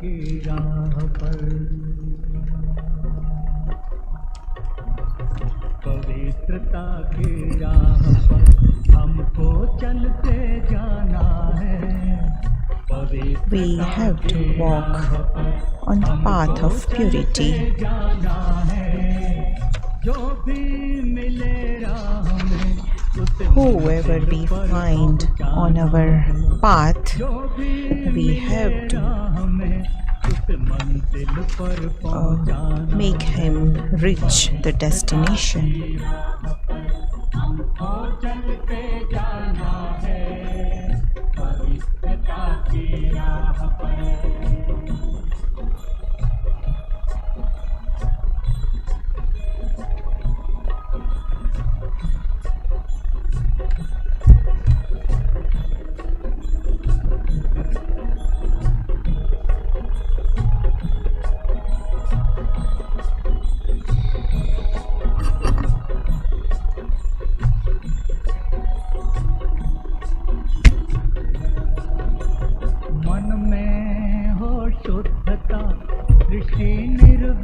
की राह पर पवित्रता की राह पर हमको चलते जाना है We have to walk on the path of purity. Whoever we find on our path, we have to make him reach the destination.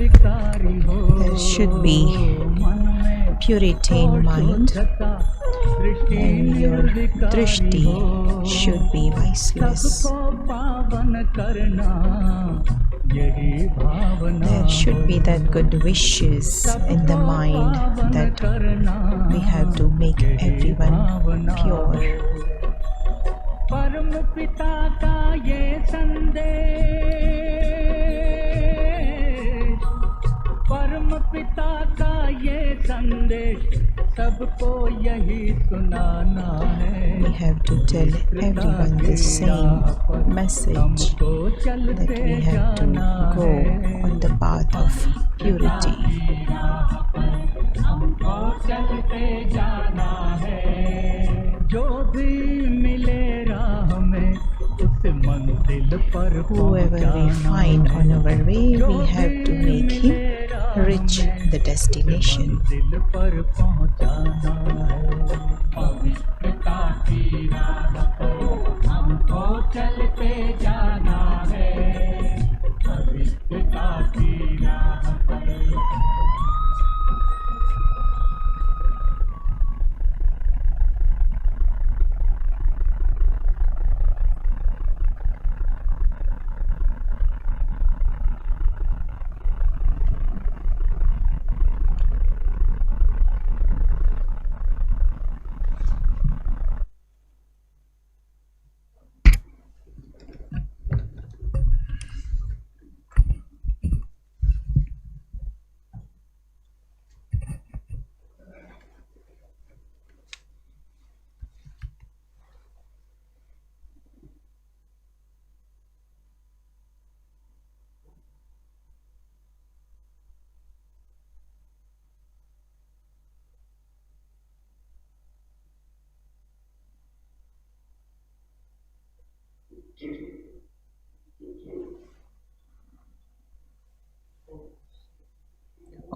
There should be purity in mind, and your drishti should be viceless. There should be that good wishes in the mind that we have to make everyone pure. पिता का ये संदेश सबको यही सुनाना है We have to tell everyone the same message that we have to go on the path of purity. हमको चलते जाना है जो भी मिले राह में उस मंजिल पर Whoever we find on our way, we have to make him reach the destination.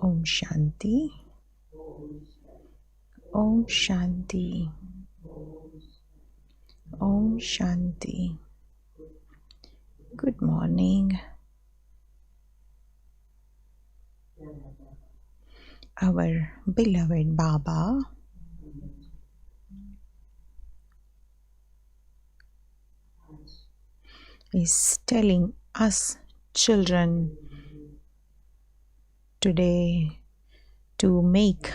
Om Shanti. Om Shanti. Om Shanti. Good morning. Our beloved Baba is telling us children today to make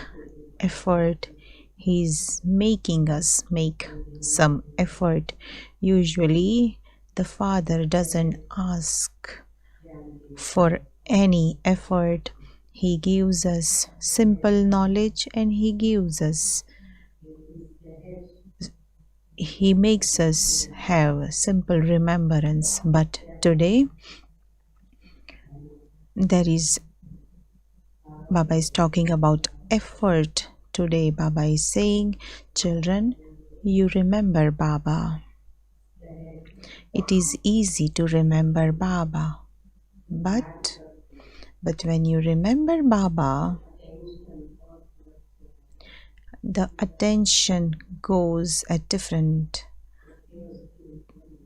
effort. He's making us make some effort. Usually the father doesn't ask for any effort. He gives us simple knowledge and he makes us have simple remembrance. But today Baba is talking about effort. Today Baba is saying, children, you remember Baba. It is easy to remember Baba, but when you remember Baba, the attention goes at different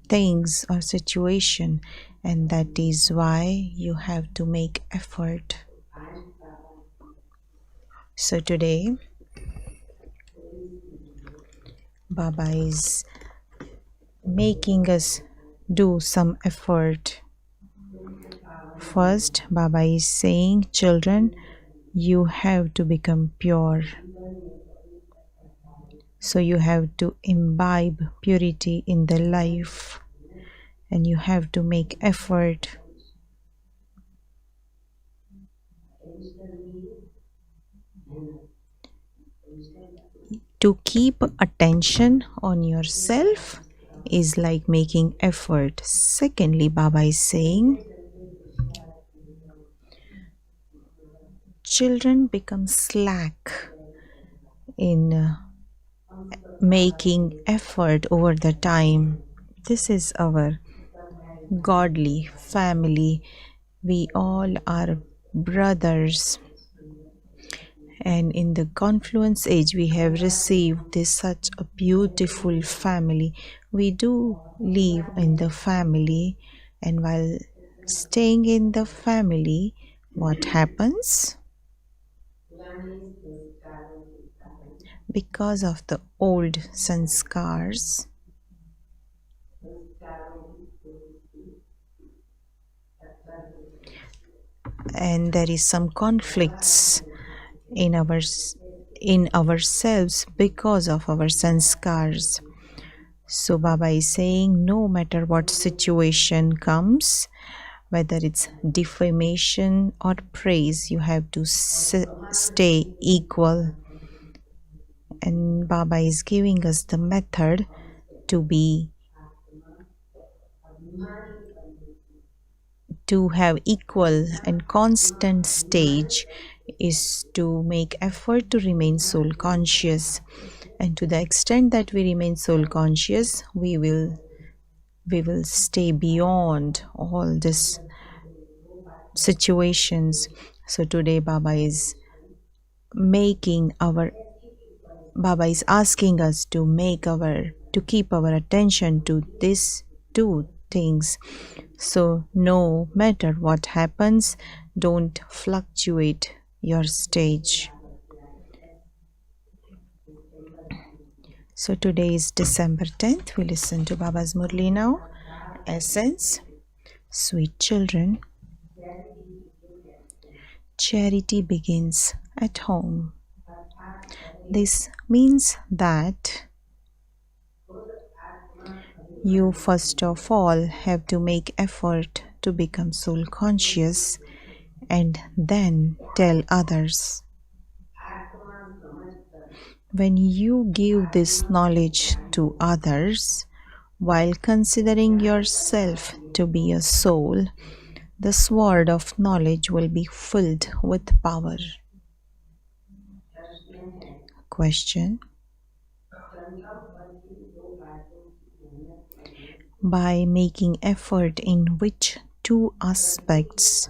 things or situation, and that is why you have to make effort. So today Baba is making us do some effort. First, Baba is saying, children, you have to become pure. So you have to imbibe purity in the life, and you have to make effort to keep attention on yourself is like making effort. Secondly, Baba is saying, children become slack in making effort over the time. This is our godly family. We all are brothers, and in the confluence age we have received this such a beautiful family. We do live in the family, and while staying in the family, what happens? Because of the old sanskars, and there is some conflicts in ourselves because of our sanskars. So Baba is saying, no matter what situation comes, whether it's defamation or praise, you have to stay equal. And Baba is giving us the method to have equal and constant stage is to make effort to remain soul conscious. And to the extent that we remain soul conscious, we will stay beyond all these situations. So today Baba is asking us to keep our attention to these two things. So no matter what happens, don't fluctuate your stage. So today is December 10th. We listen to Baba's Murli now. Essence. Sweet children, charity begins at home. This means that you first of all have to make effort to become soul conscious and then tell others. When you give this knowledge to others, while considering yourself to be a soul, the sword of knowledge will be filled with power. Question: by making effort in which two aspects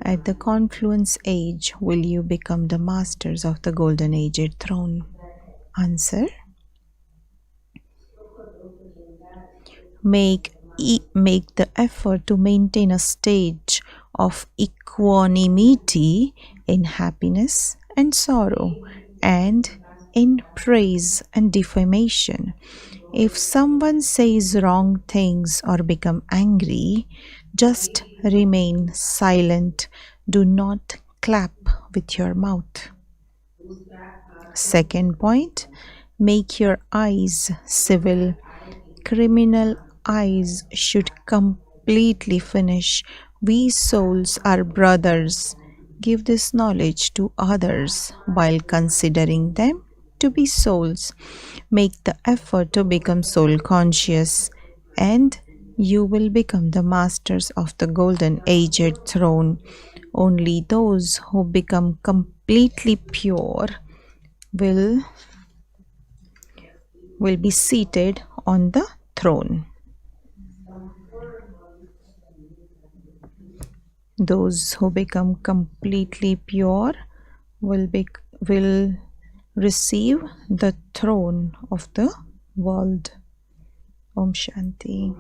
at the confluence age will you become the masters of the golden aged throne? Answer: make the effort to maintain a stage of equanimity in happiness and sorrow, and in praise and defamation. If someone says wrong things or become angry, just remain silent. Do not clap with your mouth. Second point, make your eyes civil. Criminal eyes should completely finish. We souls are brothers. Give this knowledge to others while considering them to be souls. Make the effort to become soul conscious, and you will become the masters of the golden aged throne. Only those who become completely pure will be seated on the throne. Those who become completely pure will receive the throne of the world. Om Shanti.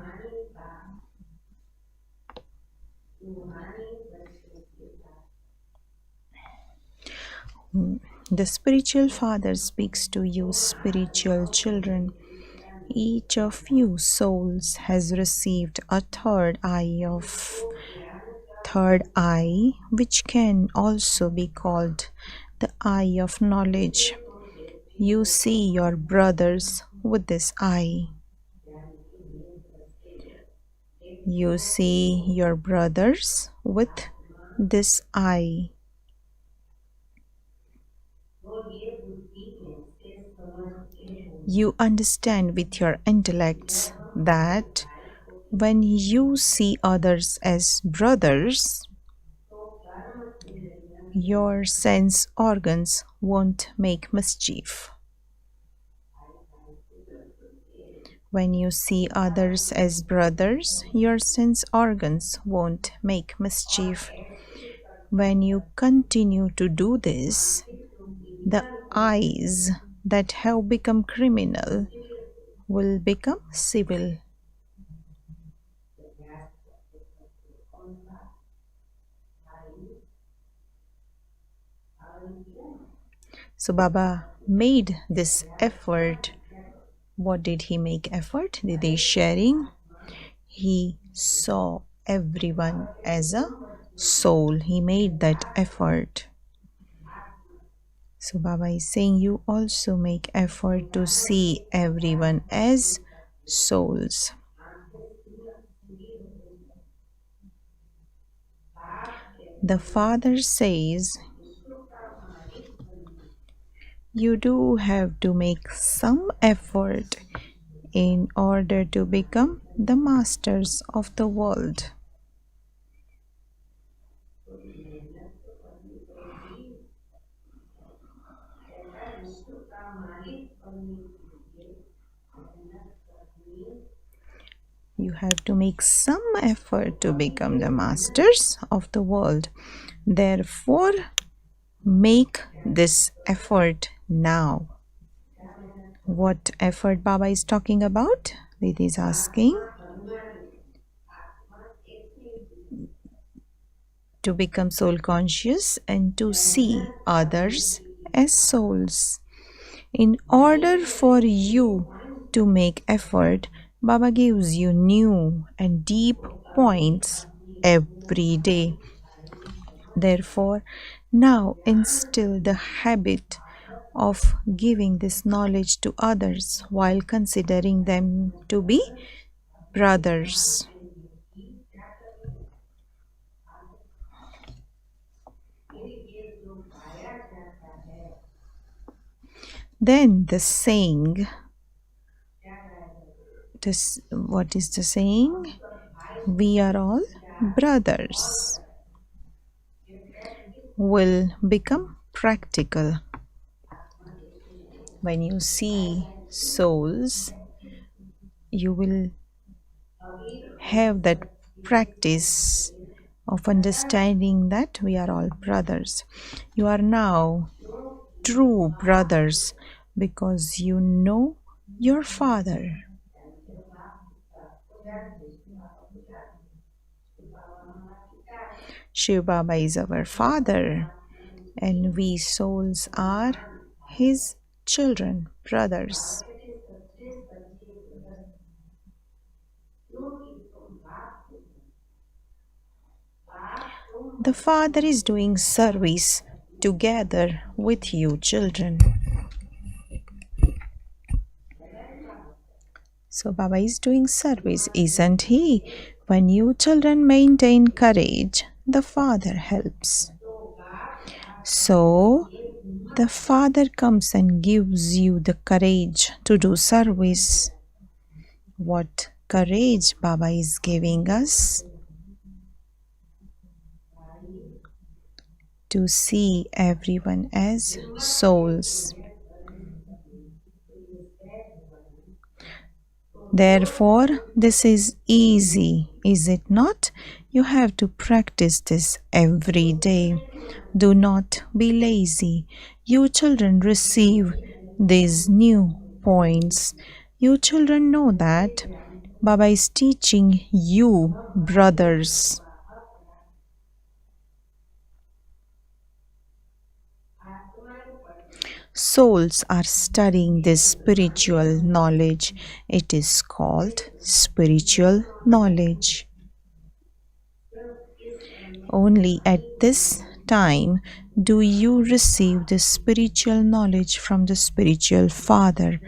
The spiritual father speaks to you, spiritual children. Each of you souls has received a third eye, which can also be called the eye of knowledge. You see your brothers with this eye. You see your brothers with this eye. You understand with your intellects that when you see others as brothers, your sense organs won't make mischief. When you see others as brothers, your sense organs won't make mischief. When you continue to do this, the eyes that have become criminal will become civil. So Baba made this effort. What did he make effort? Did he sharing? He saw everyone as a soul. He made that effort. So Baba is saying you also make effort to see everyone as souls. The Father says you do have to make some effort in order to become the masters of the world. You have to make some effort to become the masters of the world. Therefore, make this effort now. What effort Baba is talking about? Didi is asking. To become soul conscious and to see others as souls. In order for you to make effort, Baba gives you new and deep points every day. Therefore, now instill the habit of giving this knowledge to others while considering them to be brothers. Then the saying, what is the saying? We are all brothers, will become practical. When you see souls, you will have that practice of understanding that we are all brothers. You are now true brothers because you know your Father. Shiv Baba is our Father and we souls are His children, brothers. The Father is doing service together with you, children. So Baba is doing service, isn't he? When you children maintain courage, the Father helps. So the Father comes and gives you the courage to do service. What courage Baba is giving us? To see everyone as souls. Therefore, this is easy, is it not? You have to practice this every day. Do not be lazy. You children receive these new points. You children know that Baba is teaching you, brothers. Souls are studying this spiritual knowledge. It is called spiritual knowledge. Only at this time do you receive the spiritual knowledge from the spiritual Father,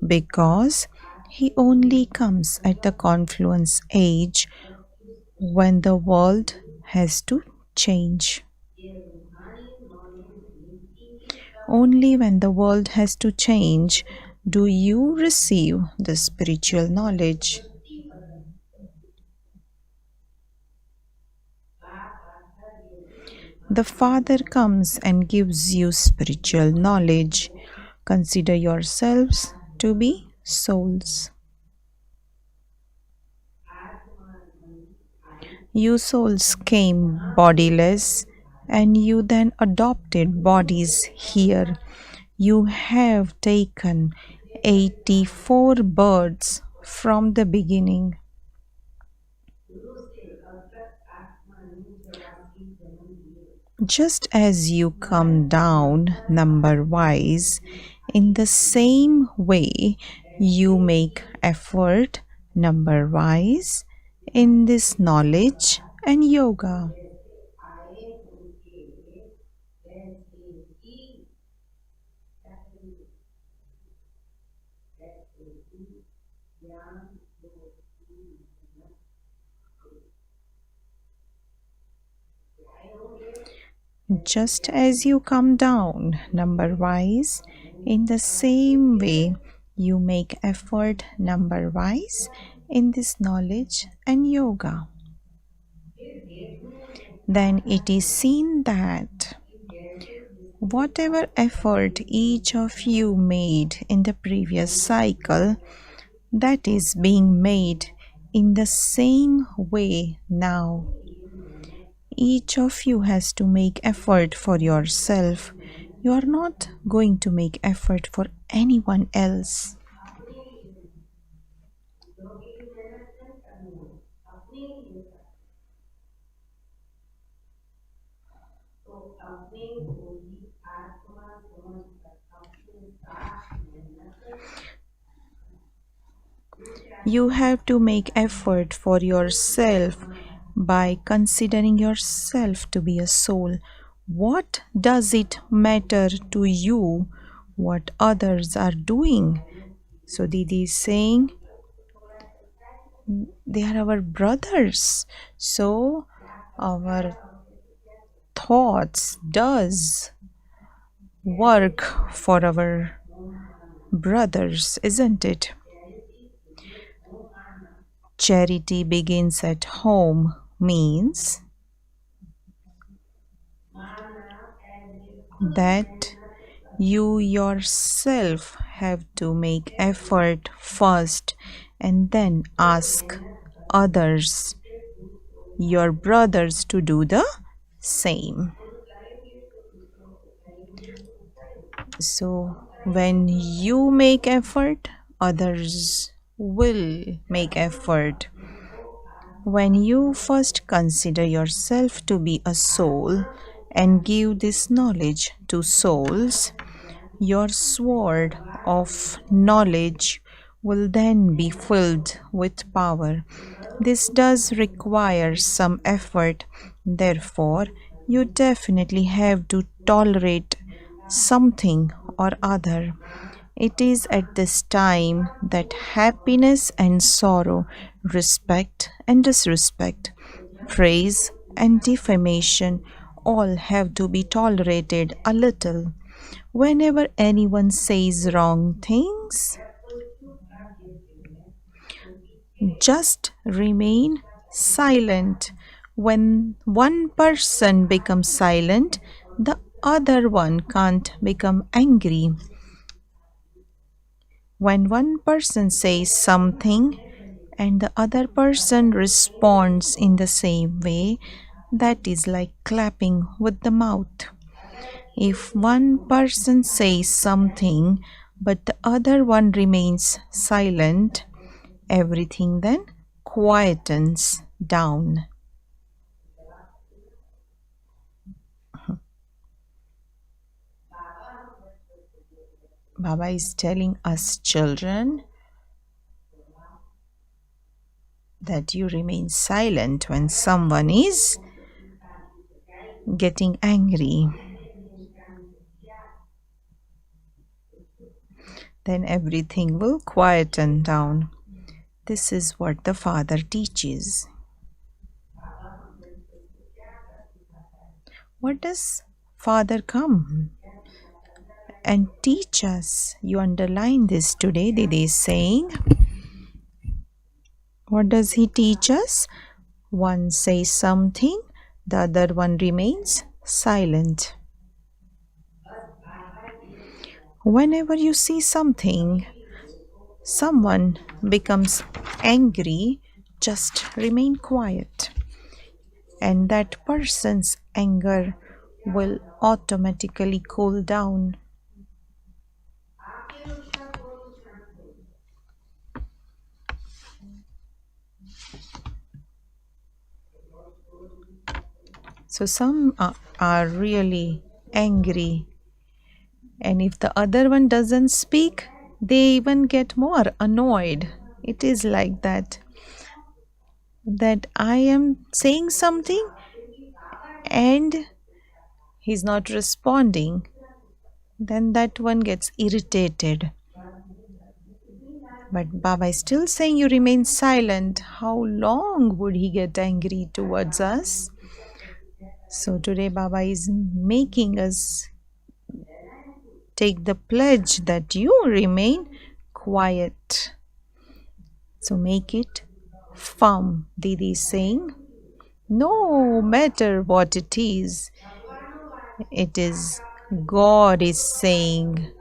because He only comes at the confluence age when the world has to change. Only when the world has to change do you receive the spiritual knowledge. The Father comes and gives you spiritual knowledge. Consider yourselves to be souls. You souls came bodiless and you then adopted bodies here. You have taken 84 births from the beginning. Just as you come down number wise, in the same way you make effort number wise in this knowledge and yoga. Just as you come down number wise, in the same way you make effort number wise in this knowledge and yoga. Then it is seen that whatever effort each of you made in the previous cycle, that is being made in the same way now. Each of you has to make effort for yourself. You are not going to make effort for anyone else. You have to make effort for yourself by considering yourself to be a soul. What does it matter to you what others are doing? So Didi is saying they are our brothers. So our thoughts does work for our brothers, isn't it? Charity begins at home means that you yourself have to make effort first and then ask others, your brothers, to do the same. So when you make effort, others will make effort. When you first consider yourself to be a soul and give this knowledge to souls, your sword of knowledge will then be filled with power. This does require some effort. Therefore, you definitely have to tolerate something or other. It is at this time that happiness and sorrow, respect and disrespect, praise and defamation all have to be tolerated a little. Whenever anyone says wrong things, just remain silent. When one person becomes silent, the other one can't become angry. When one person says something and the other person responds in the same way, that is like clapping with the mouth. If one person says something but the other one remains silent, everything then quietens down. Baba is telling us children that you remain silent when someone is getting angry. Then everything will quieten down. This is what the Father teaches. What does Father come and teach us? You underline this today, Didi is saying. What does he teach us? One says something, the other one remains silent. Whenever you see something, someone becomes angry, just remain quiet. And that person's anger will automatically cool down. So some are really angry, and if the other one doesn't speak, they even get more annoyed. It is like that I am saying something and he's not responding, then that one gets irritated. But Baba is still saying you remain silent. How long would he get angry towards us? So today Baba is making us take the pledge that you remain quiet. So make it firm, Didi is saying. No matter what it is God is saying.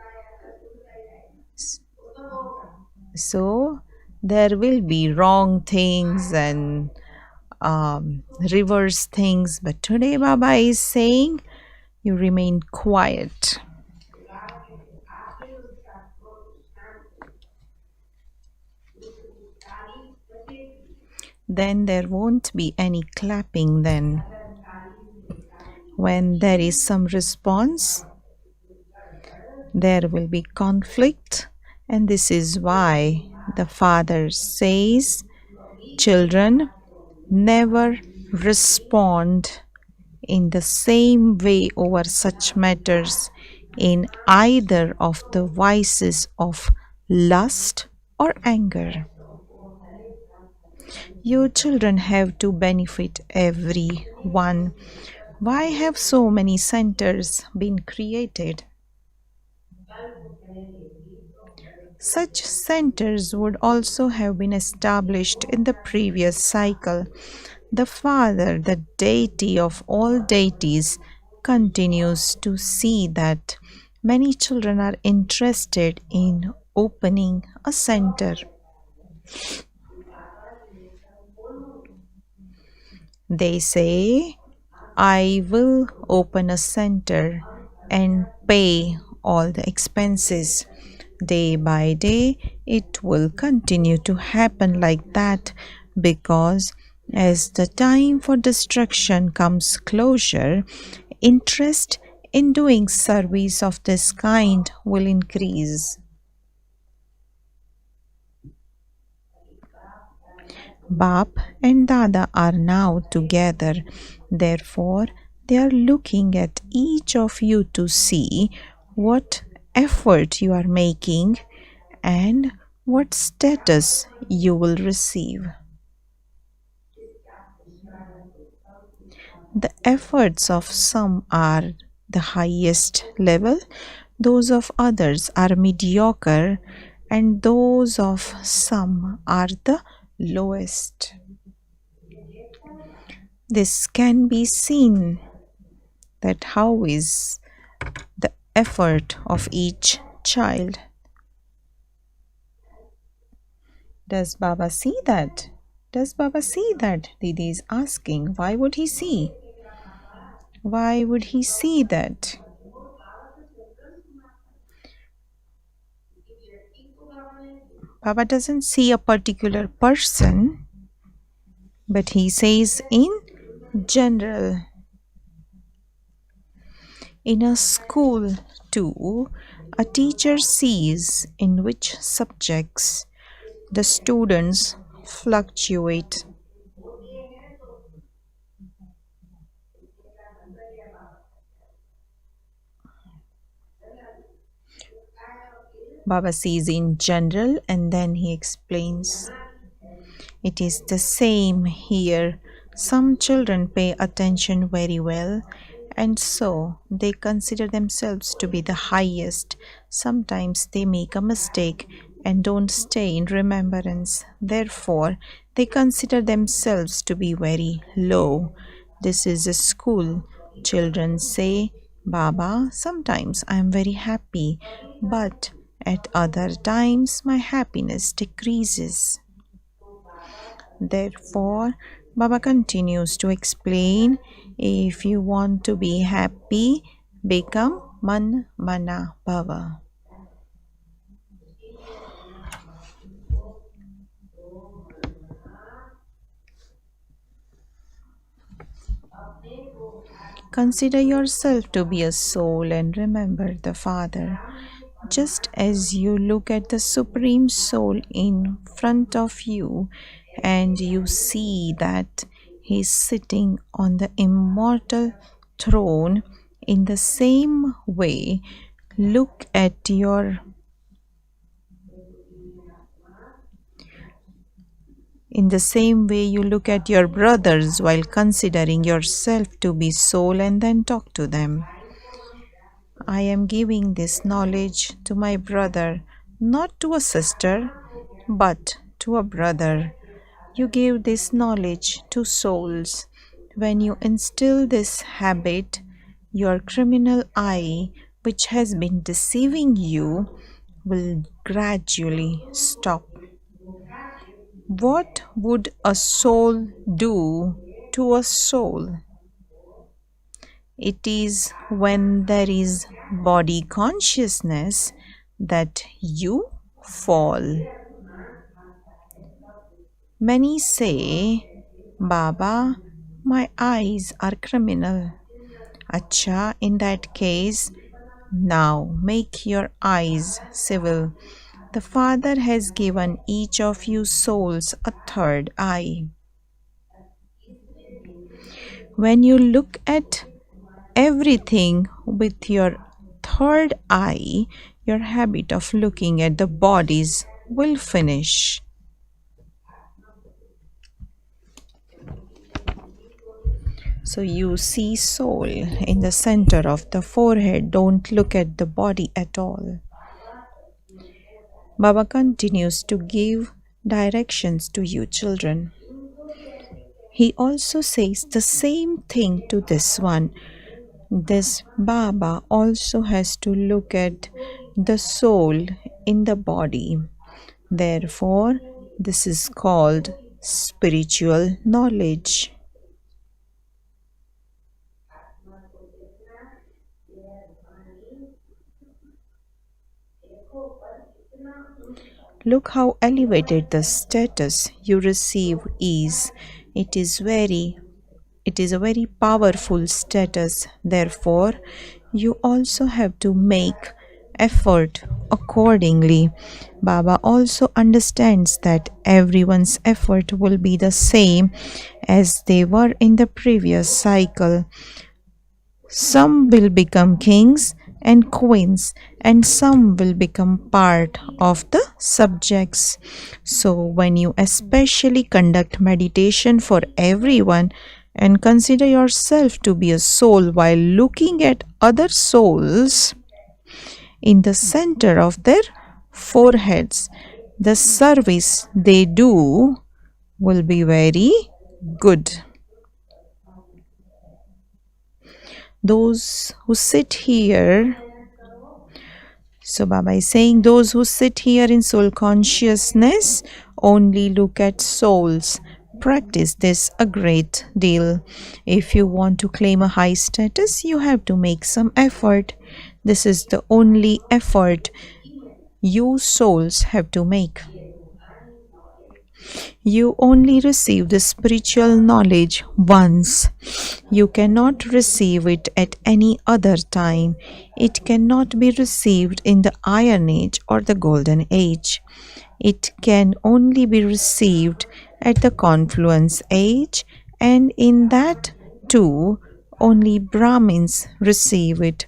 So there will be wrong things and reverse things, but today Baba is saying you remain quiet. Then there won't be any clapping then. When there is some response, there will be conflict, and this is why the Father says, children, never respond in the same way over such matters in either of the vices of lust or anger. You children have to benefit everyone. Why have so many centers been created? Such centers would also have been established in the previous cycle. The Father, the deity of all deities, continues to see that many children are interested in opening a center. They say, I will open a center and pay all the expenses. Day by day, it will continue to happen like that because as the time for destruction comes closer, interest in doing service of this kind will increase. Bap and Dada are now together. Therefore, they are looking at each of you to see what effort you are making and what status you will receive. The efforts of some are the highest level, those of others are mediocre, and those of some are the lowest. This can be seen that how is the effort of each child. Does Baba see that? Does Baba see that? Didi is asking. Why would he see? Why would he see that? Baba doesn't see a particular person, but he says in general. In a school, too, a teacher sees in which subjects the students fluctuate. Baba sees in general and then he explains. It is the same here. Some children pay attention very well, and so they consider themselves to be the highest. Sometimes they make a mistake and don't stay in remembrance. Therefore, they consider themselves to be very low. This is a school. Children say, Baba, sometimes I am very happy, but at other times my happiness decreases. Therefore, Baba continues to explain, if you want to be happy, become Man Mana Bhava. Consider yourself to be a soul and remember the Father. Just as you look at the Supreme Soul in front of you and you see that He is sitting on the immortal throne, in the same way, look at your In the same way, you look at your brothers while considering yourself to be soul and then talk to them. I am giving this knowledge to my brother, not to a sister, but to a brother. You give this knowledge to souls. When you instill this habit, your criminal eye, which has been deceiving you, will gradually stop. What would a soul do to a soul? It is when there is body consciousness that you fall. Many say, Baba, my eyes are criminal. Acha, in that case, now make your eyes civil. The Father has given each of you souls a third eye. When you look at everything with your third eye, your habit of looking at the bodies will finish. So you see soul in the center of the forehead. Don't look at the body at all. Baba continues to give directions to you children. He also says the same thing to this one. This Baba also has to look at the soul in the body. Therefore, this is called spiritual knowledge. Look how elevated the status you receive is. It is a very powerful status. Therefore, you also have to make effort accordingly. Baba also understands that everyone's effort will be the same as they were in the previous cycle. Some will become kings and queens, and some will become part of the subjects. So, when you especially conduct meditation for everyone and consider yourself to be a soul while looking at other souls in the center of their foreheads, the service they do will be very good. Those who sit here, so Baba is saying, those who sit here in soul consciousness only look at souls. Practice this a great deal. If you want to claim a high status, you have to make some effort. This is the only effort you souls have to make. You only receive the spiritual knowledge once. You cannot receive it at any other time. It cannot be received in the Iron Age or the Golden Age. It can only be received at the Confluence Age, and in that too, only Brahmins receive it.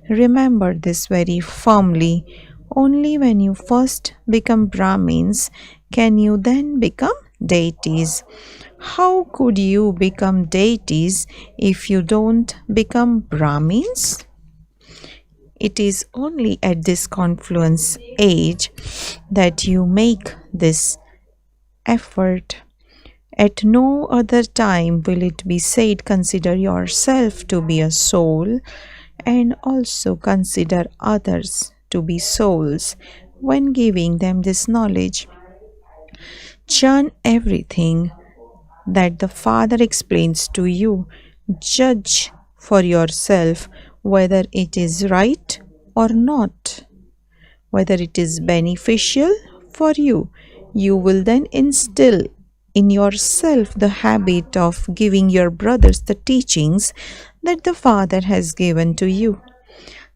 Remember this very firmly. Only when you first become Brahmins can you then become deities. How could you become deities if you don't become Brahmins? It is only at this confluence age that you make this effort. At no other time will it be said, consider yourself to be a soul and also consider others to be souls when giving them this knowledge. Churn everything that the Father explains to you. Judge for yourself whether it is right or not, whether it is beneficial for you. You will then instill in yourself the habit of giving your brothers the teachings that the Father has given to you.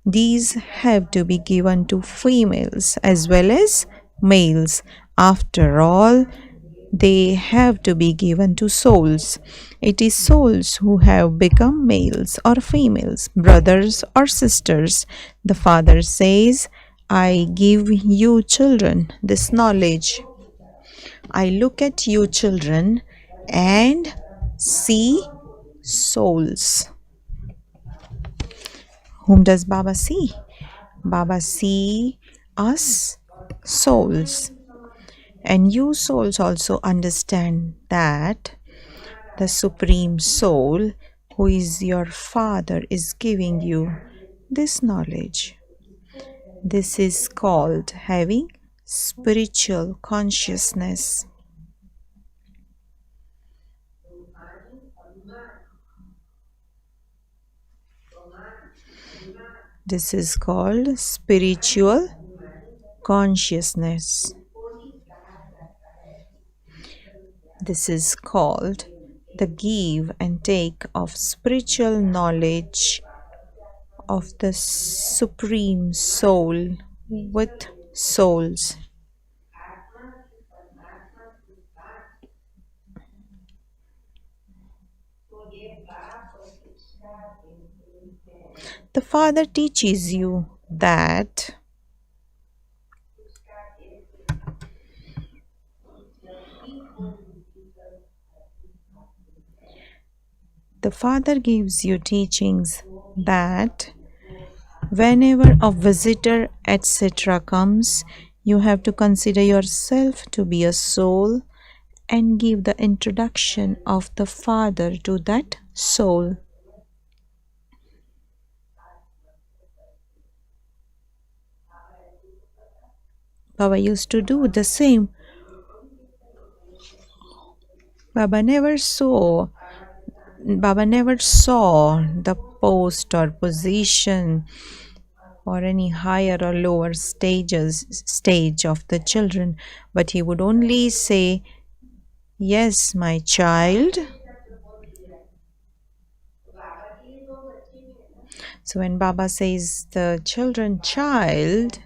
These have to be given to females as well as males. After all, they have to be given to souls. It is souls who have become males or females, brothers or sisters. The Father says, I give you children this knowledge. I look at you children and see souls. Whom does Baba see? Baba see us souls. And you souls also understand that the Supreme Soul, who is your Father, is giving you this knowledge. This is called having spiritual consciousness. This is called spiritual consciousness. This is called the give and take of spiritual knowledge of the Supreme Soul with souls. The Father teaches you that the Father gives you teachings that whenever a visitor etc. comes, you have to consider yourself to be a soul and give the introduction of the Father to that soul. Baba used to do the same. Baba never saw the post or position or any higher or lower stage of the children, but he would only say, yes, my child. So when Baba says the children child,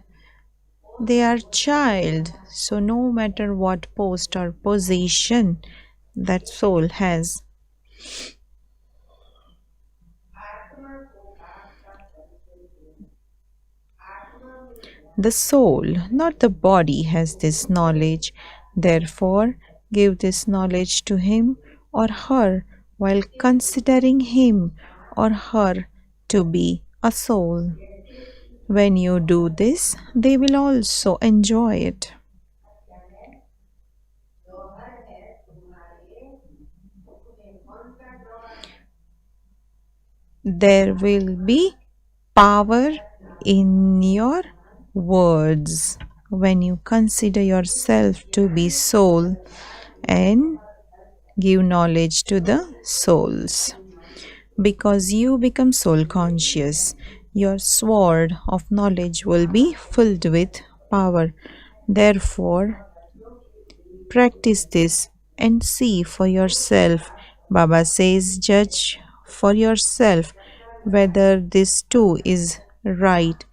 they are child. So no matter what post or position that soul has, the soul, not the body, has this knowledge. Therefore, give this knowledge to him or her while considering him or her to be a soul. When you do this, they will also enjoy it. There will be power in your words when you consider yourself to be soul and give knowledge to the souls. Because you become soul conscious, your sword of knowledge will be filled with power. Therefore, Practice this and see for yourself. Baba says, judge for yourself whether this too is right.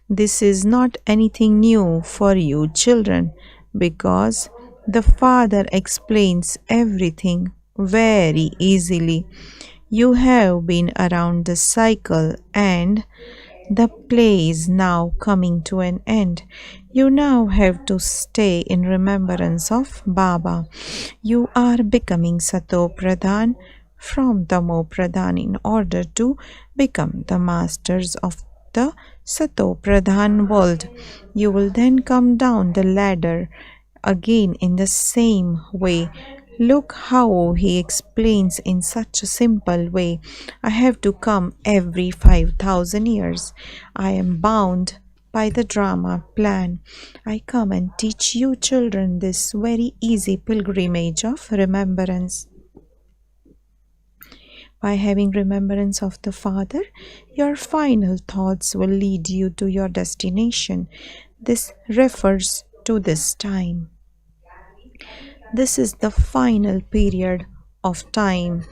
This is not anything new for you, children, because the Father explains everything very easily. You have been around the cycle and the play is now coming to an end. You now have to stay in remembrance of Baba. You are becoming Sato Pradhan from Tamo Pradhan in order to become the masters of the Sato Pradhan world. You will then come down the ladder again in the same way. Look how he explains in such a simple way. I have to come every 5,000 years. I am bound by the drama plan. I come and teach you children this very easy pilgrimage of remembrance. By having remembrance of the Father, your final thoughts will lead you to your destination. This refers to this time. This is the final period of time.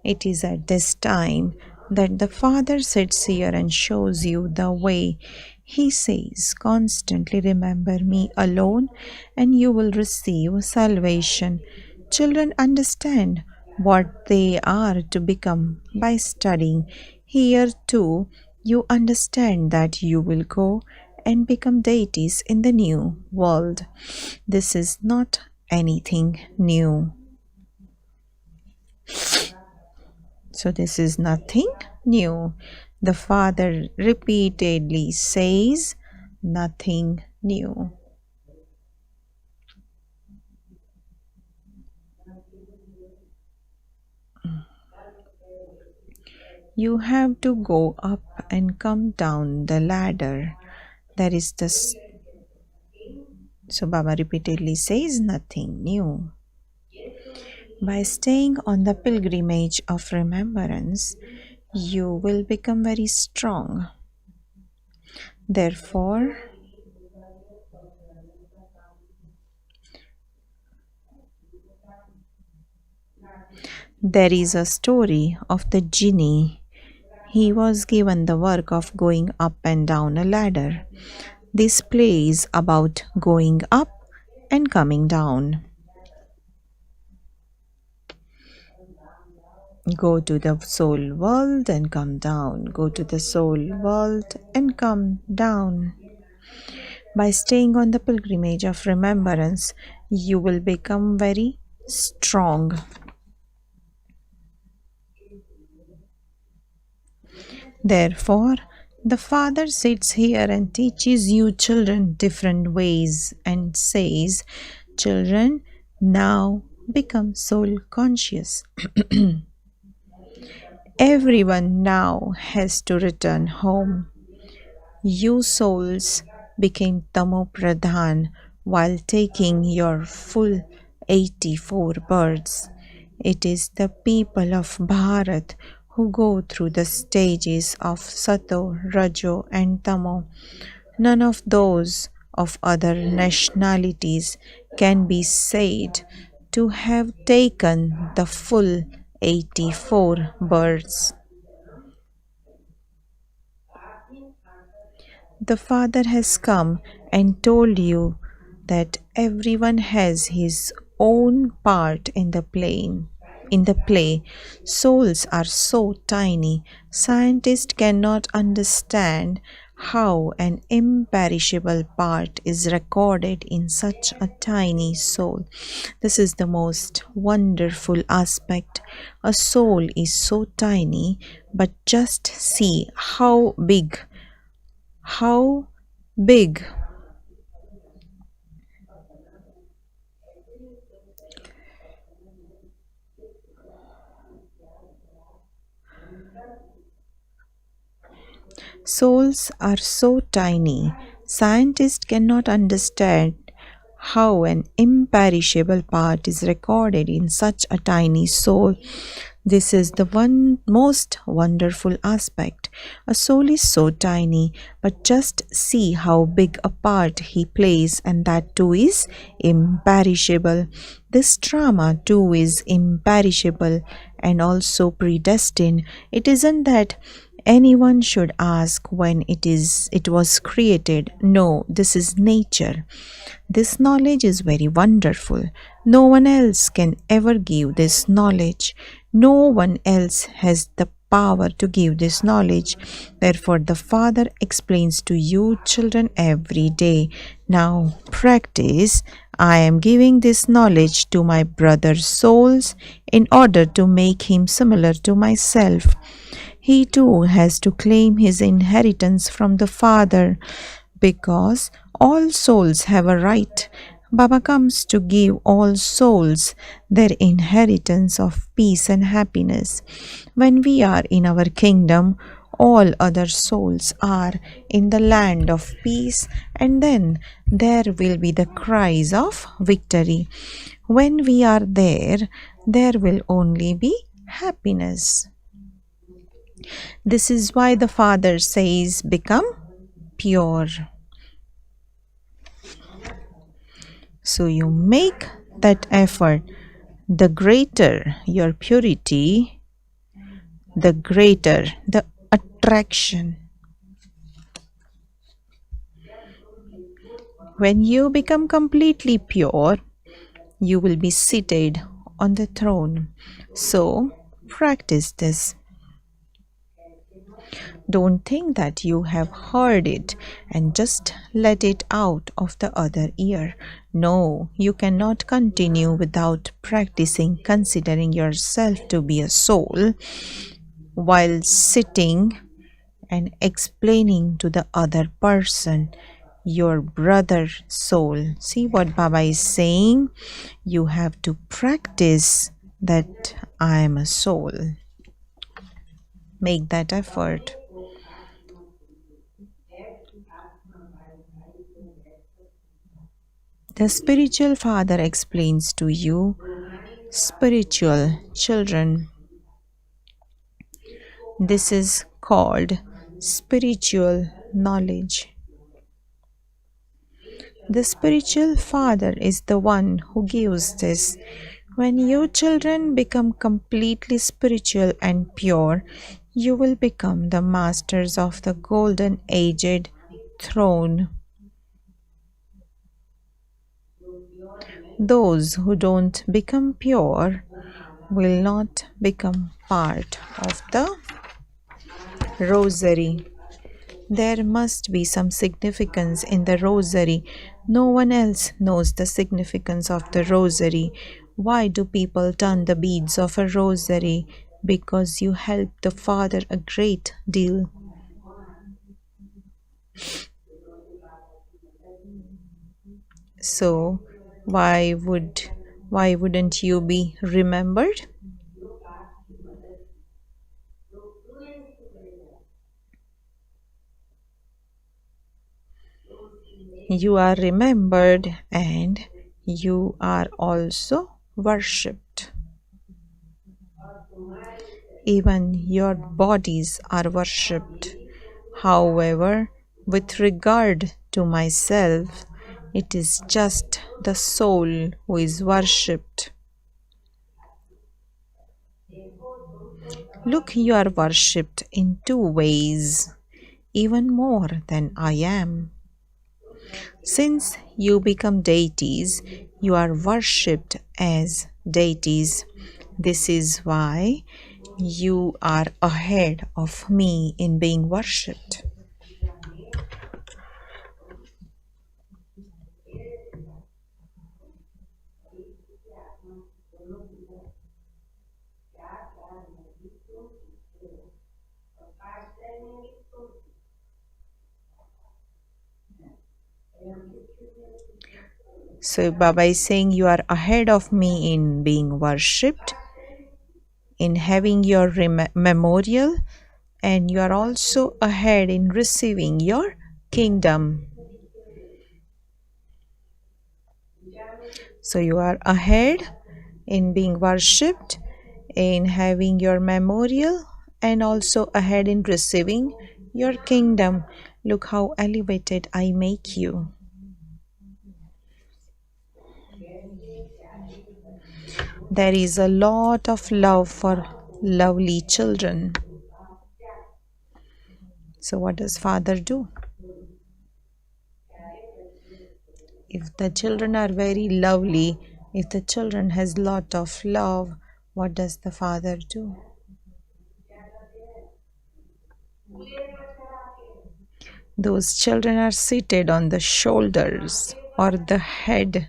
It is at this time that the Father sits here and shows you the way. He says, constantly remember me alone and you will receive salvation. Children understand what they are to become by studying. Here too, you understand that you will go and become deities in the new world. This is not anything new. So this is nothing new. The Father repeatedly says nothing new. You have to go up and come down the ladder. That is the... So Baba repeatedly says nothing new. By staying on the pilgrimage of remembrance, you will become very strong. Therefore, there is a story of the genie. He was given the work of going up and down a ladder. This play is about going up and coming down. Go to the soul world and come down. Go to the soul world and come down. By staying on the pilgrimage of remembrance, you will become very strong. Therefore, the Father sits here and teaches you children different ways and says, children, now become soul conscious. Everyone now has to return home. You souls became Tamo Pradhan while taking your full 84 births. It is the people of Bharat who go through the stages of Sato, Rajo and Tamo. None of those of other nationalities can be said to have taken the full 84 births. The Father has come and told you that everyone has his own part in the play. Souls are so tiny, scientists cannot understand how an imperishable part is recorded in such a tiny soul. This is the most wonderful aspect. A soul is so tiny, but just see how big souls are so tiny. Scientists cannot understand how an imperishable part is recorded in such a tiny soul. This is the one most wonderful aspect. A soul is so tiny, but just see how big a part he plays, and that too is imperishable. This drama too is imperishable and also predestined. It isn't that anyone should ask when it was created. No, this is nature. This knowledge is very wonderful. No one else can ever give this knowledge. No one else has the power to give this knowledge. Therefore, the Father explains to you, children, every day. Now, practice. I am giving this knowledge to my brother's souls in order to make him similar to myself. He too has to claim his inheritance from the Father because all souls have a right. Baba comes to give all souls their inheritance of peace and happiness. When we are in our kingdom, all other souls are in the land of peace, and then there will be the cries of victory. When we are there will only be happiness. This is why the Father says, become pure. So you make that effort. The greater your purity, the greater the attraction. When you become completely pure, you will be seated on the throne. So practice this. Don't think that you have heard it and just let it out of the other ear. No, you cannot continue without practicing considering yourself to be a soul while sitting and explaining to the other person, your brother soul. See what Baba is saying? You have to practice that I am a soul. Make that effort. The spiritual father explains to you, spiritual children. This is called spiritual knowledge. The spiritual father is the one who gives this. When you children become completely spiritual and pure, you will become the masters of the golden aged throne. Those who don't become pure will not become part of the rosary. There must be some significance in the rosary. No one else knows the significance of the rosary. Why do people turn the beads of a rosary? Because you help the Father a great deal. So why wouldn't you be remembered? You are remembered and you are also worshipped. Even your bodies are worshipped. However, with regard to myself, it is just the soul who is worshipped. Look, you are worshipped in two ways, even more than I am. Since you become deities, you are worshipped as deities. This is why you are ahead of me in being worshipped. So Baba is saying you are ahead of me in being worshipped, in having your memorial, and you are also ahead in receiving your kingdom. So you are ahead in being worshipped, in having your memorial and also ahead in receiving your kingdom. Look how elevated I make you. There is a lot of love for lovely children. So what does father do? If the children are very lovely, if the children has lot of love, what does the father do? Those children are seated on the shoulders or the head.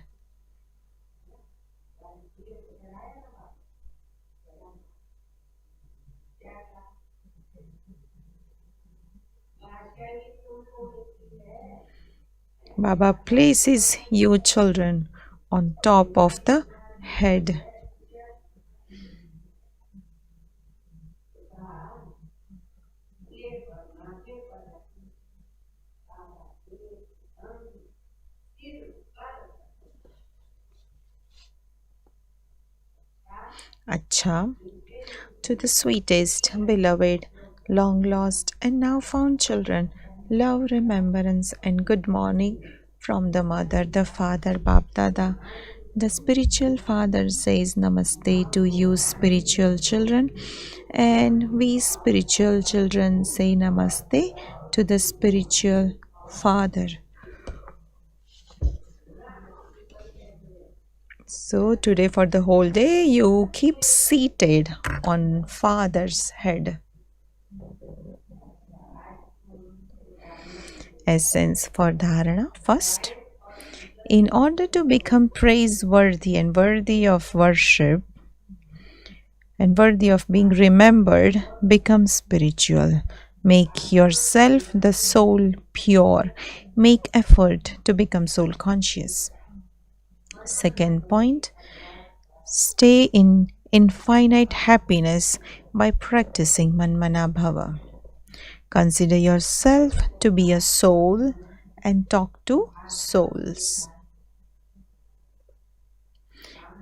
Baba places you children on top of the head. Acha, to the sweetest, beloved, long lost, and now found children, love, remembrance, and good morning from the mother, the father, Bap Dada. The spiritual father says Namaste to you, spiritual children, and we spiritual children say Namaste to the spiritual father. So today for the whole day you keep seated on father's head. Essence for dharana. First, in order to become praiseworthy and worthy of worship and worthy of being remembered, become spiritual. Make yourself the soul pure. Make effort to become soul conscious. Second point, stay in infinite happiness by practicing Manmana Bhava. Consider yourself to be a soul and talk to souls.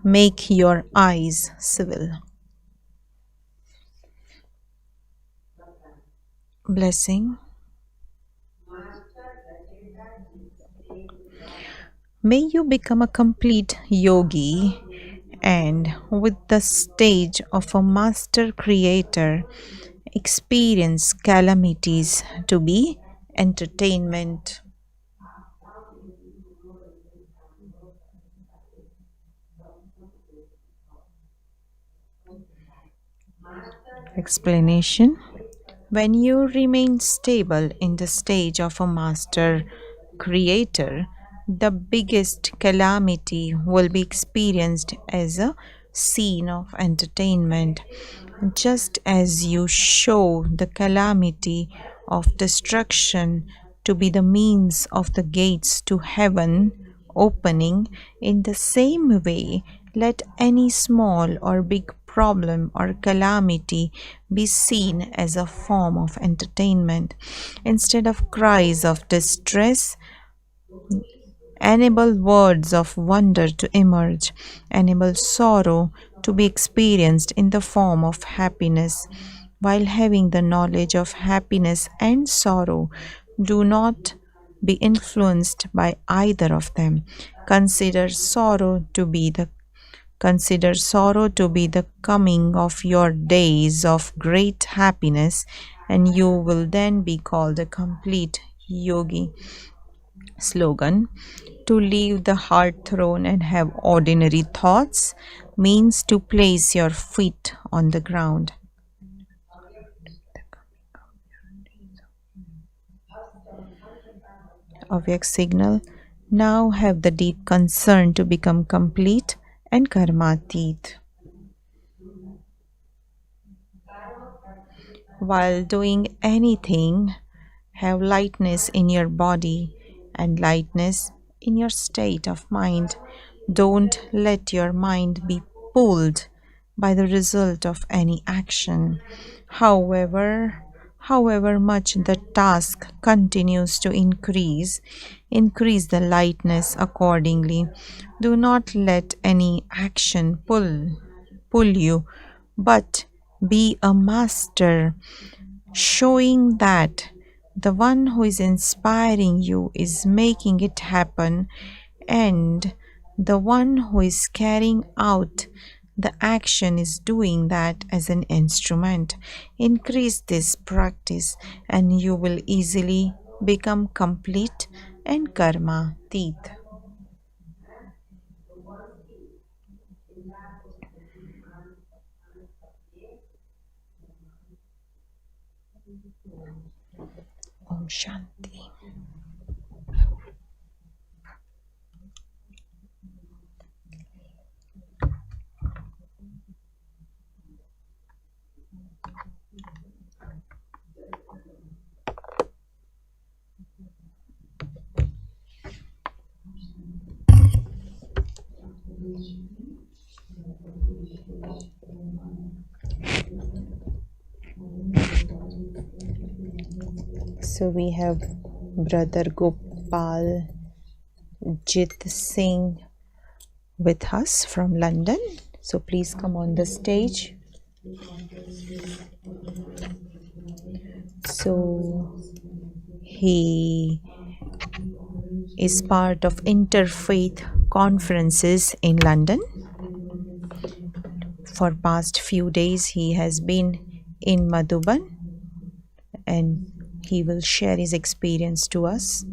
Make your eyes civil. Blessing. May you become a complete yogi and with the stage of a master creator experience calamities to be entertainment. Explanation. When you remain stable in the stage of a master creator, the biggest calamity will be experienced as a scene of entertainment. Just as you show the calamity of destruction to be the means of the gates to heaven opening, in the same way, let any small or big problem or calamity be seen as a form of entertainment. Instead of cries of distress, enable words of wonder to emerge, enable sorrow to be experienced in the form of happiness. While having the knowledge of happiness and sorrow, do not be influenced by either of them. Consider sorrow to be the coming of your days of great happiness, and you will then be called a complete yogi. Slogan: to leave the heart throne and have ordinary thoughts means to place your feet on the ground. Avyak signal. Now have the deep concern to become complete and karmatit. While doing anything, have lightness in your body and lightness in your state of mind. Don't let your mind be pulled by the result of any action. However much the task continues to increase the lightness accordingly. Do not let any action pull you but be a master, showing that the one who is inspiring you is making it happen, and the one who is carrying out the action is doing that as an instrument. Increase this practice and you will easily become complete and karma teeth. Om Shanti. So we have Brother Gopal Jit Singh with us from London. So please come on the stage. So he is part of interfaith conferences in London. For past few days he has been in Madhuban and he will share his experience to us.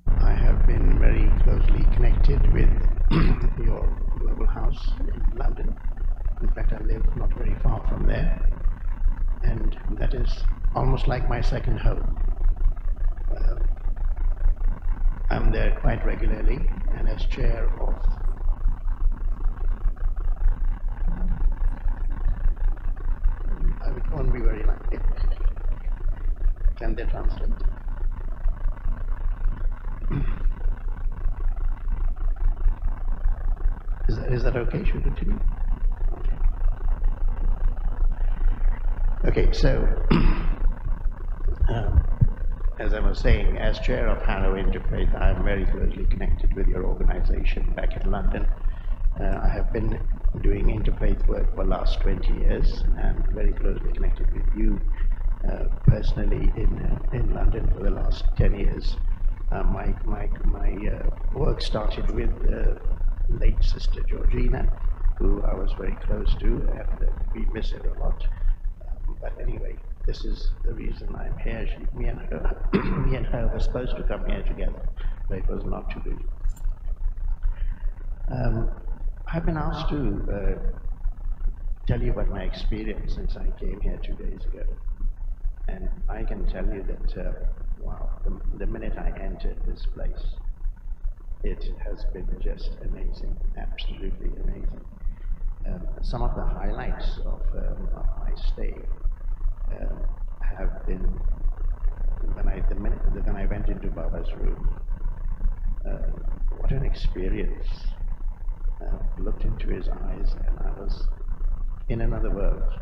I have been very closely connected with your global house in London. In fact, I live not very far from there, and that is almost like my second home. I'm there quite regularly, and as chair of it won't be very long. Can they translate? Is that okay? Should we continue? Okay, so as I was saying, as chair of Harrow Interfaith, I am very closely connected with your organization back in London. I have been doing interfaith work for the last 20 years and very closely connected with you personally in London for the last 10 years. My work started with late Sister Georgina, who I was very close to, and we miss her a lot. But anyway, this is the reason I'm here. Me and her were supposed to come here together, but it was not to be. I've been asked to tell you about my experience since I came here 2 days ago. And I can tell you that, wow, the minute I entered this place, it has been just amazing, absolutely amazing. Some of the highlights of my stay have been when I went into Baba's room. What an experience. Looked into his eyes and I was in another world,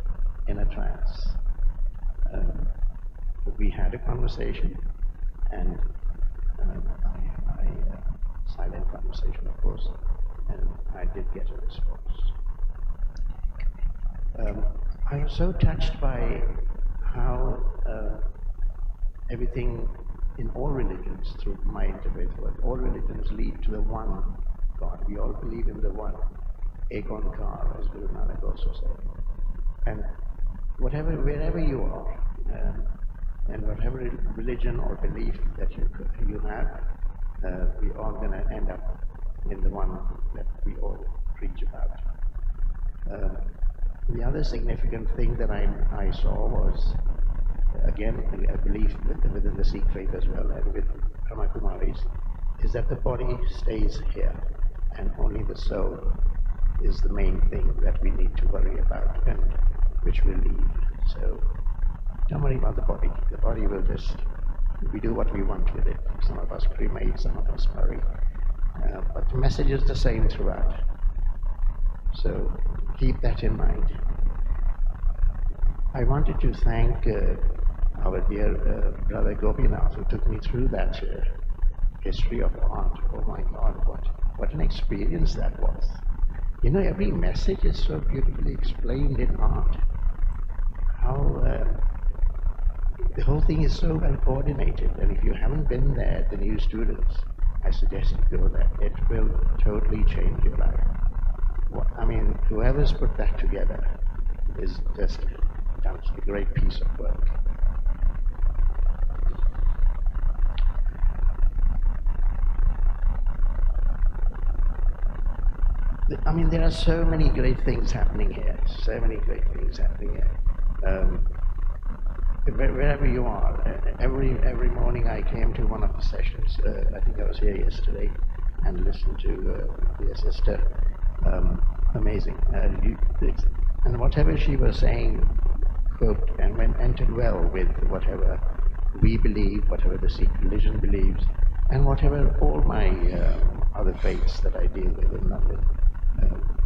in a trance. We had a conversation, and silent conversation, of course, and I did get a response. I was so touched by how everything in all religions, through my interfaith work, all religions lead to the one God. We all believe in the one, Ekon Kar, as Guru Nanak also said. And wherever you are, and whatever religion or belief that you have, we all going to end up in the one that we all preach about. The other significant thing that I saw was, again, a belief within the Sikh faith as well, and with Brahma Kumaris, is that the body stays here, and only the soul is the main thing that we need to worry about, and which will leave. So don't worry about the body. The body will just, we do what we want with it. Some of us cremate, some of us bury. But the message is the same throughout. So keep that in mind. I wanted to thank our dear brother Gopinath, who took me through that history of art. Oh my God, what an experience that was. You know, every message is so beautifully explained in art. How the whole thing is so well coordinated, and if you haven't been there, the new students, I suggest you go there. It will totally change your life. I mean, whoever's put that together is just done a great piece of work. I mean, there are so many great things happening here. So many great things happening here. Wherever you are, every morning I came to one of the sessions. I think I was here yesterday and listened to the sister. Amazing. And whatever she was saying coped and entered well with whatever we believe, whatever the Sikh religion believes, and whatever all my other faiths that I deal with in London.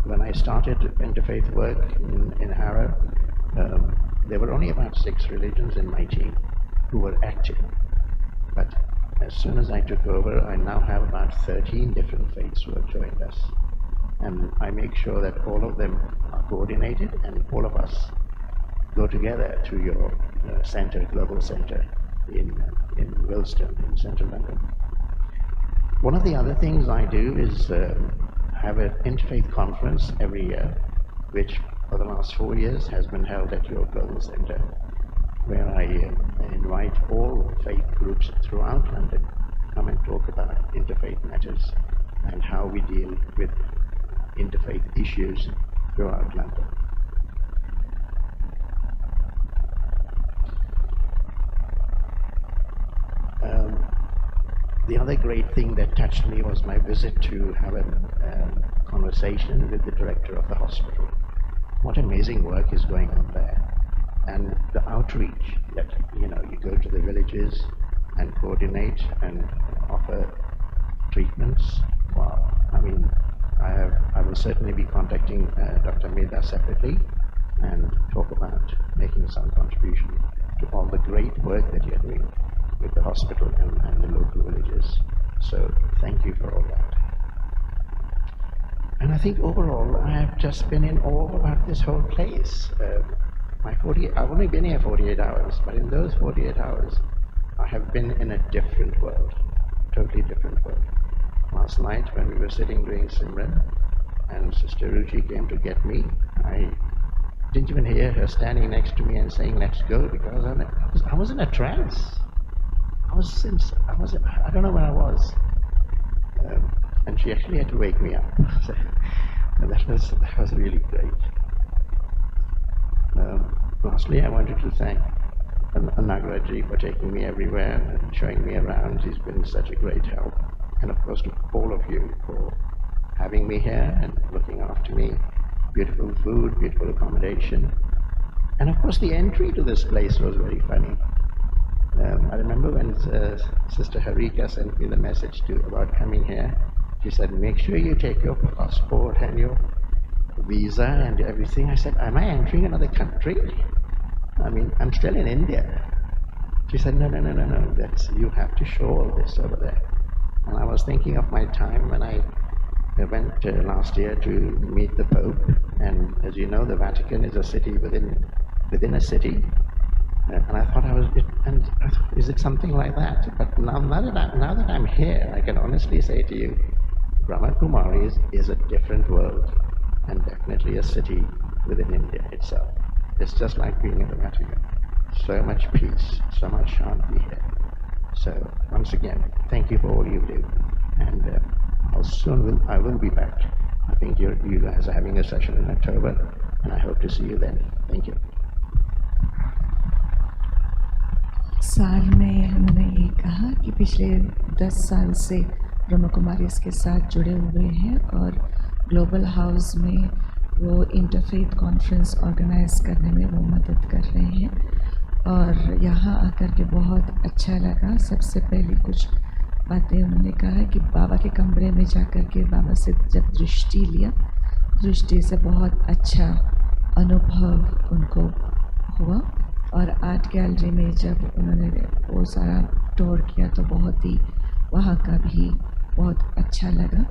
When I started interfaith work in Harrow, there were only about 6 religions in my team who were active. But as soon as I took over, I now have about 13 different faiths who have joined us. And I make sure that all of them are coordinated and all of us go together to your center, global center in Wilston, in central London. One of the other things I do is have an interfaith conference every year, which for the last 4 years has been held at your global center, where I invite all faith groups throughout London to come and talk about interfaith matters and how we deal with interfaith issues throughout London. The other great thing that touched me was my visit to have a conversation with the director of the hospital. What amazing work is going on there. And the outreach that, you know, you go to the villages and coordinate and offer treatments. Wow. I mean, I will certainly be contacting Dr. Mehta separately and talk about making some contribution to all the great work that you're doing with the hospital and the local villages. So thank you for all that. And I think overall I have just been in awe about this whole place. I've only been here 48 hours, but in those 48 hours I have been in a different world, totally different world. Last night when we were sitting doing Simran and Sister Ruchi came to get me, I didn't even hear her standing next to me and saying, "Let's go," because I was in a trance. I don't know where I was. And she actually had to wake me up. So, and that was really great. Lastly, I wanted to thank Nagaraji for taking me everywhere and showing me around. He's been such a great help. And of course to all of you for having me here and looking after me. Beautiful food, beautiful accommodation. And of course the entry to this place was very funny. I remember when Sister Harika sent me the message about coming here. She said, make sure you take your passport and your visa and everything. I said, am I entering another country? I mean, I'm still in India. She said, no, you have to show all this over there. And I was thinking of my time when I went last year to meet the Pope. And as you know, the Vatican is a city within a city. And I thought is it something like that? But now that I'm here, I can honestly say to you, Brahma Kumaris is a different world and definitely a city within India itself. It's just like being in the Vatican. So much peace, so much shanti here. So once again, thank you for all you do. And I will be back. I think you guys are having a session in October, and I hope to see you then. Thank you. साल में उन्होंने ये कहा कि पिछले 10 साल से ब्रह्मा कुमारीज के साथ जुड़े हुए हैं और ग्लोबल हाउस में वो इंटरफेथ कॉन्फ्रेंस ऑर्गेनाइज करने में वो मदद कर रहे हैं और यहाँ आकर के बहुत अच्छा लगा। सबसे पहले कुछ बातें उन्होंने कहा कि बाबा के कमरे में जाकर के बाबा से जब दृष्टि लिया, दृष्टि से बहुत अच्छा अनुभव उनको हुआ और आर्ट गैलरी में जब उन्होंने वो सारा टूर किया तो बहुत ही वहाँ का भी बहुत अच्छा लगा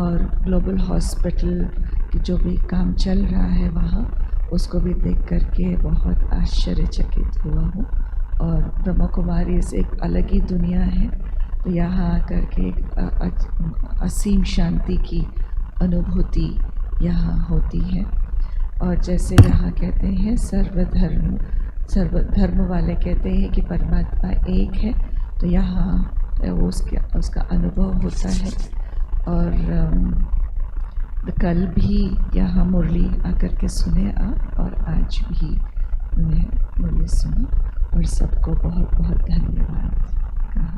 और ग्लोबल हॉस्पिटल की जो भी काम चल रहा है वहाँ उसको भी देख करके बहुत आश्चर्यचकित हुआ हूँ। और ब्रह्मा कुमारीज एक अलग ही दुनिया है, तो यहाँ आकर के एक असीम शांति की अनुभूति यहाँ होती है। और जैसे यहाँ कहते हैं सर्वधर्म वाले कहते हैं कि परमात्मा एक है, तो यहाँ वो उसका अनुभव होता है। और कल भी यहाँ मुरली आकर के सुने आप और आज भी उन्हें मुरली सुनी और सबको बहुत बहुत धन्यवाद कहा।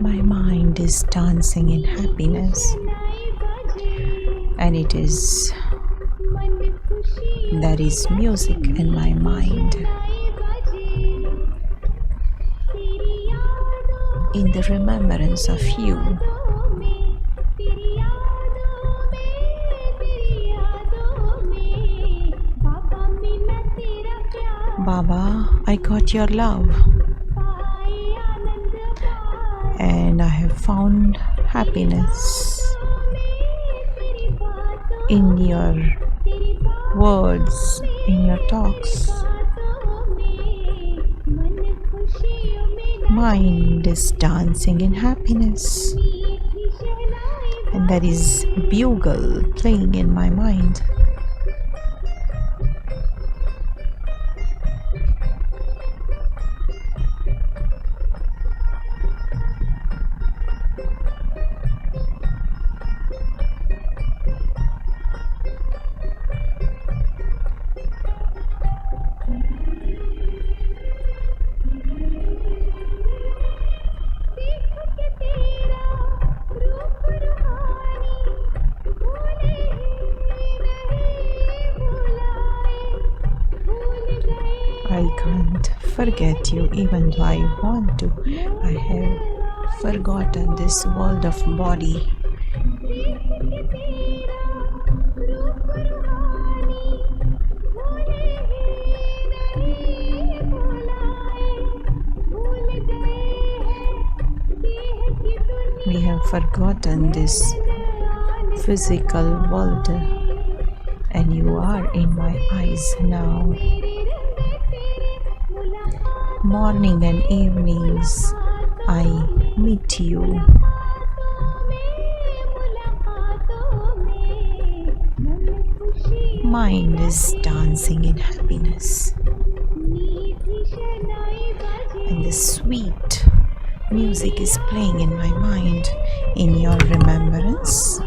My mind is dancing in happiness, and there is music in my mind. In the remembrance of you, Baba, I got your love. And I have found happiness in your words, in your talks. Mind is dancing in happiness, and there is bugle playing in my mind. I can't forget you even though I want to. I have forgotten this world of body. We have forgotten this physical world, and you are in my eyes now. Morning and evenings I meet you. Mind is dancing in happiness, and the sweet music is playing in my mind in your remembrance.